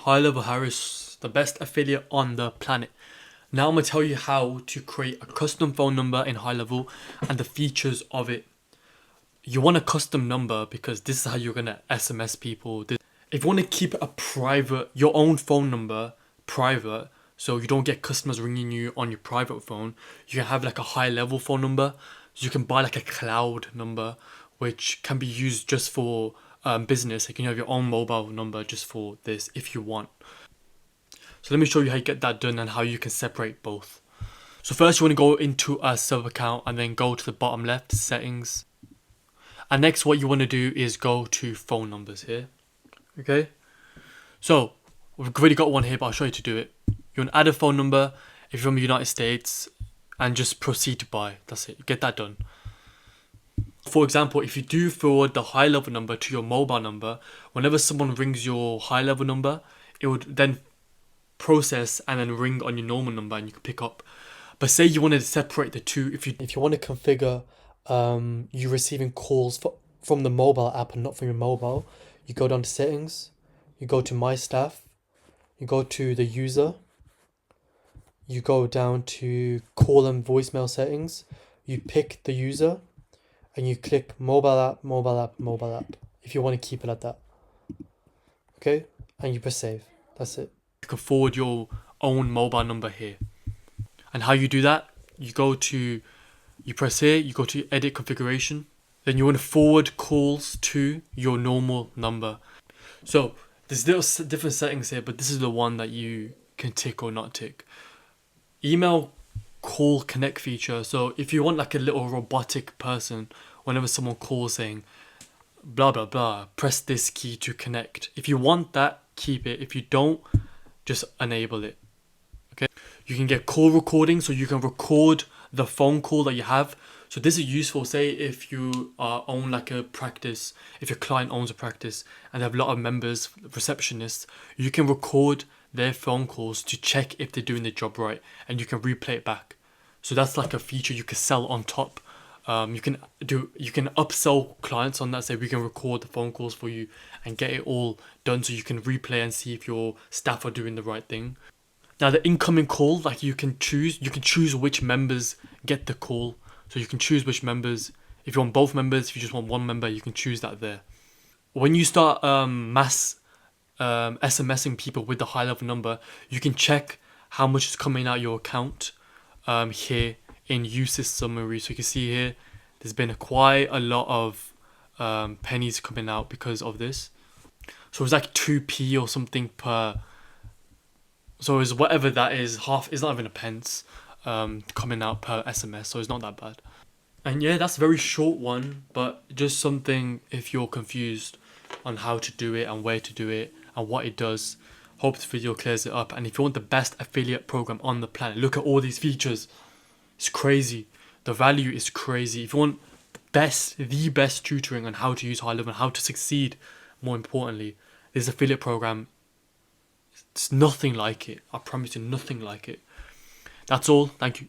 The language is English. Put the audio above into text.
High Level Harris, the best affiliate on the planet. Now I'm going to tell you how to create a custom phone number in High Level and the features of it. You want a custom number because this is how you're going to SMS people. If you want to keep a private, your own phone number private, so you don't get customers ringing you on your private phone, you can have like a high level phone number. So you can buy like a cloud number, which can be used just for business. You can have your own mobile number just for this if you want. So let me show you how you get that done and how you can separate both. So first you want to go into a sub account and then go to the bottom left, settings. And next what you want to do is go to phone numbers here. Okay. So we've already got one here, but I'll show you to do it. You want to add a phone number if you're from the United States and just proceed to buy. That's it. Get that done. For example, if you do forward the high level number to your mobile number, whenever someone rings your high level number, it would then process and then ring on your normal number and you can pick up. But say you wanted to separate the two, if you want to configure you receiving calls from the mobile app and not from your mobile, you go down to settings, you go to my staff, you go to the user, you go down to call and voicemail settings, you pick the user and you click mobile app, mobile app, mobile app if you want to keep it at that. Okay, and you press save. That's it. You can forward your own mobile number here. And how you do that, you press here, you go to edit configuration, then you want to forward calls to your normal number. So there's little different settings here, but this is the one that you can tick or not tick. Email call connect feature. So if you want like a little robotic person, whenever someone calls saying blah blah blah, press this key to connect. If you want that, keep it. If you don't, just enable it. Okay. You can get call recording, so you can record the phone call that you have. So this is useful, say if you own like a practice, if your client owns a practice and they have a lot of members, receptionists, you can record their phone calls to check if they're doing the job right and you can replay it back. So that's like a feature you can sell on top. You can upsell clients on that, say we can record the phone calls for you and get it all done so you can replay and see if your staff are doing the right thing. Now the incoming call, like you can choose which members get the call. So you can choose which members, if you want both members, if you just want one member, you can choose that there. When you start mass SMSing people with the high level number, you can check how much is coming out your account here in usage summary. So you can see here, there's been quite a lot of pennies coming out because of this. So it's like 2p or something per. So it's whatever that is, half. It's not even a pence coming out per SMS. So it's not that bad. And yeah, that's a very short one, but just something if you're confused on how to do it and where to do it and what it does. Hope this video clears it up. And if you want the best affiliate program on the planet, look at all these features. It's crazy. The value is crazy. If you want the best tutoring on how to use High Level and how to succeed, more importantly, this affiliate program, it's nothing like it. I promise you, nothing like it. That's all. Thank you.